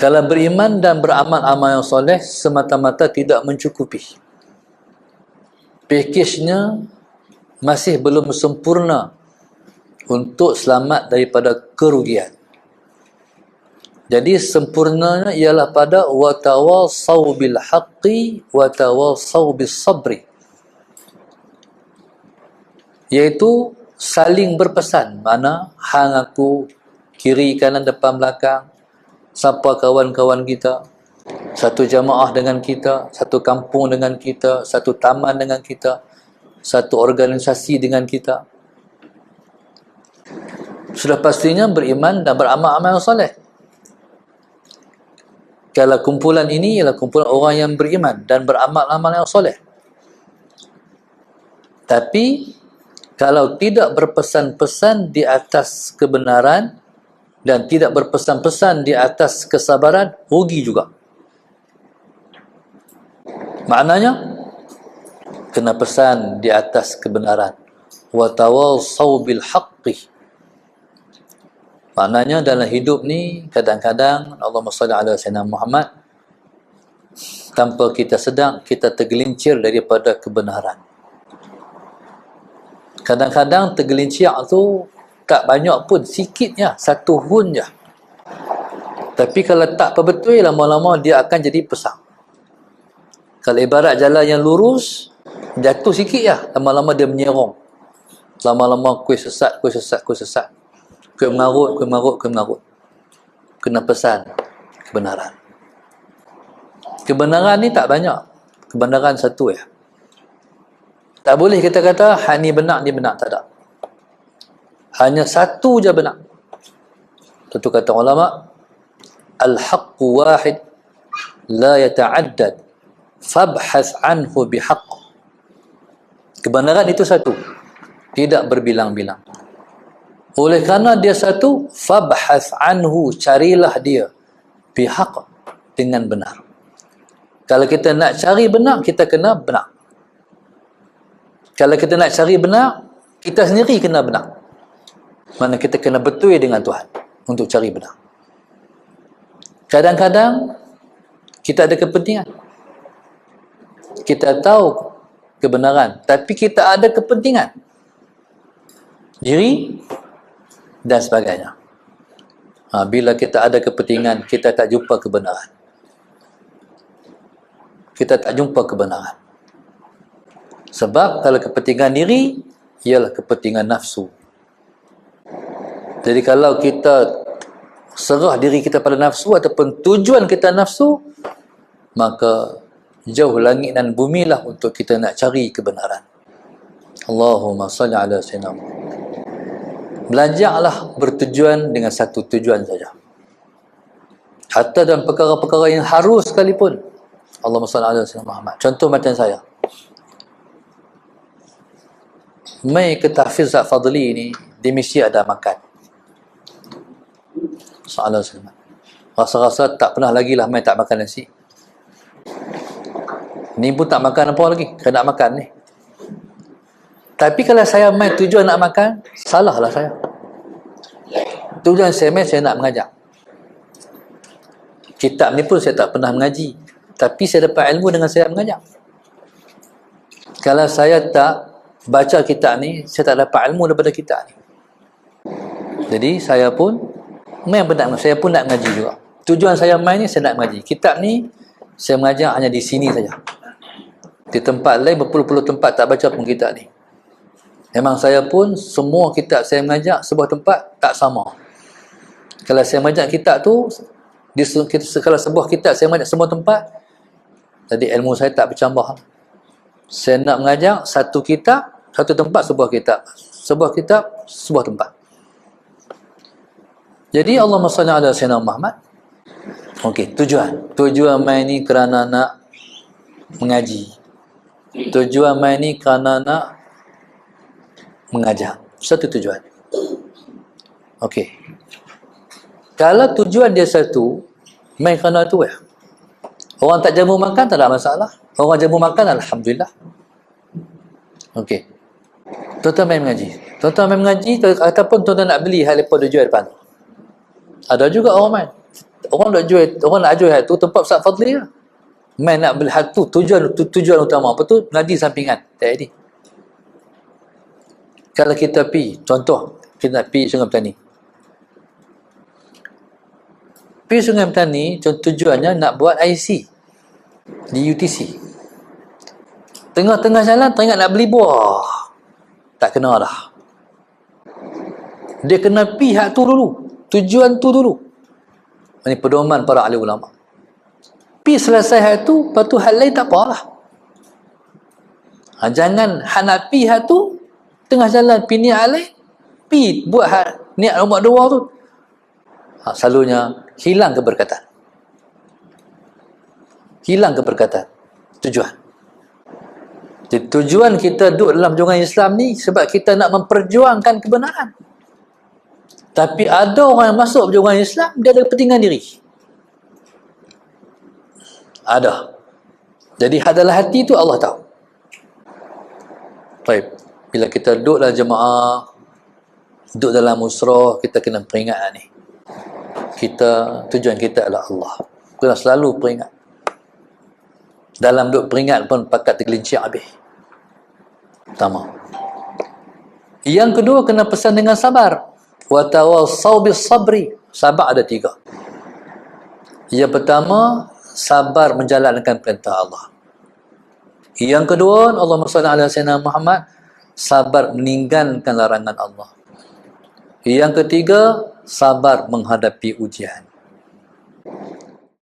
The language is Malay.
Kalau beriman dan beramal amal yang soleh semata-mata tidak mencukupi. Pakejnya masih belum sempurna untuk selamat daripada kerugian. Jadi sempurnanya ialah pada watawassaw bil haqqi watawassaw bis sabri, iaitu saling berpesan. Mana hang aku, kiri kanan depan belakang, siapa kawan-kawan kita, satu jamaah dengan kita, satu kampung dengan kita, satu taman dengan kita, satu organisasi dengan kita. Sudah pastinya beriman dan beramal-amal soleh. Kalau kumpulan ini ialah kumpulan orang yang beriman dan beramal-amal yang soleh. Tapi kalau tidak berpesan-pesan di atas kebenaran dan tidak berpesan-pesan di atas kesabaran, rugi juga. Maknanya kena pesan di atas kebenaran. Wa tawassaw bil haqqi. Maknanya dalam hidup ni kadang-kadang Allahumma salli ala sayyidina Muhammad, tanpa kita sedang kita tergelincir daripada kebenaran. Kadang-kadang tergelincir tu tak banyak pun, sikitnya, satu hun je. Tapi kalau tak betul, lama-lama dia akan jadi pesang. Kalau ibarat jalan yang lurus, jatuh sikit je, lama-lama dia menyerong. Lama-lama kuih sesat, kuih sesat, kuih sesat. Kuih mengarut, kuih mengarut, kuih mengarut. Kena pesan kebenaran. Kebenaran ni tak banyak. Kebenaran satu ya. Tak boleh kita kata hak ni benar, ni benar. Tak ada. Hanya satu je benar. Tentu kata ulama, al-haqqu wahid la yata'addad fabhas anhu bihaqq. Kebenaran itu satu, tidak berbilang-bilang. Oleh kerana dia satu, fabhas anhu, carilah dia bihaqq, dengan benar. Kalau kita nak cari benar, kita kena benar. Kalau kita nak cari benar, kita sendiri kena benar. Mana kita kena betul dengan Tuhan untuk cari benar. Kadang-kadang kita ada kepentingan. Kita tahu kebenaran, tapi kita ada kepentingan diri dan sebagainya. Bila kita ada kepentingan, kita tak jumpa kebenaran. Kita tak jumpa kebenaran. Sebab kalau kepentingan diri ialah kepentingan nafsu. Jadi kalau kita serah diri kita pada nafsu ataupun tujuan kita nafsu, maka jauh langit dan bumi lah untuk kita nak cari kebenaran. Allahumma salli ala sayyidina Muhammad. Belajarlah bertujuan dengan satu tujuan saja. Hatta dalam perkara-perkara yang harus sekalipun. Allahumma salli ala sayyidina Muhammad. Contoh macam saya. Mai ke tahfiz Ustaz Fadli ni, dia mesti ada makan. Sallallahu alaihi wasallam. Rasa-rasa tak pernah lagi lah mai tak makan nasi. Ni pun tak makan apa lagi, kena nak makan ni. Tapi kalau saya mai tujuan nak makan, salahlah saya. Tujuan saya mai, saya nak mengajar. Kitab ni pun saya tak pernah mengaji, tapi saya dapat ilmu dengan saya mengajar. Kalau saya tak baca kitab ni, saya tak dapat ilmu daripada kitab ni. Jadi saya pun main benar, saya pun nak mengaji juga. Tujuan saya main ni, saya nak mengaji. Kitab ni saya mengajar hanya di sini saja. Di tempat lain berpuluh-puluh tempat tak baca pun kitab ni. Memang saya pun semua kitab saya mengajar sebuah tempat tak sama. Kalau saya mengajar kitab tu kalau sebuah kitab saya mengajar semua tempat, jadi ilmu saya tak bercambah. Saya nak mengajar satu kitab, satu tempat, sebuah kitab. Sebuah kitab, sebuah tempat. Jadi Allahumma salli ala sayyidina Muhammad. Okey, tujuan. Tujuan main ni kerana nak mengaji. Tujuan main ni kerana nak mengajar. Satu tujuan. Okey. Kalau tujuan dia satu, main kerana tu ya. Orang tak jamu makan tak ada masalah. Orang jamu makan, alhamdulillah. Okey. Tuan-tuan main mengaji. Tuan-tuan main mengaji ataupun tuan-tuan nak beli hal lepas dia jual depan tu. Ada juga orang main. Orang nak jual hat tu tempat Ustaz Fadli lah. Main nak beli hat tu tujuan utama apa tu? Ngaji sampingan. Tak jadi. Kalau kita contoh kita nak pergi Sungai Petani. Pergi Sungai Petani tujuannya nak buat IC di UTC. Tengah-tengah jalan teringat nak beli buah. Tak kena dah. Dia kena pergi hak tu dulu. Tujuan tu dulu. Ini pedoman para ahli ulama. Pergi selesai hak tu, lepas tu hal lain tak apalah. Jangan hak nak pergi hak tu, tengah jalan pergi niat hal lain, pergi buat hak niat nombor 2 tu. Selalunya hilang keberkatan. Hilang keberkatan. Tujuan. Jadi tujuan kita duduk dalam perjuangan Islam ni sebab kita nak memperjuangkan kebenaran. Tapi ada orang yang masuk perjuangan Islam, dia ada kepentingan diri. Ada. Jadi adalah hati tu Allah tahu. Baik. Bila kita duduk dalam jemaah, duduk dalam musrah, kita kena peringat ni. Tujuan kita adalah Allah. Kena selalu peringat. Dalam duduk peringat pun pakat tergelincir habis. Pertama. Yang kedua, kena pesan dengan sabar. Wa tawassau bis sabri. Sabar ada 3. Yang pertama, sabar menjalankan perintah Allah. Yang kedua, Allahumma shalli ala sayyidina Muhammad, sabar meninggalkan larangan Allah. Yang ketiga, sabar menghadapi ujian.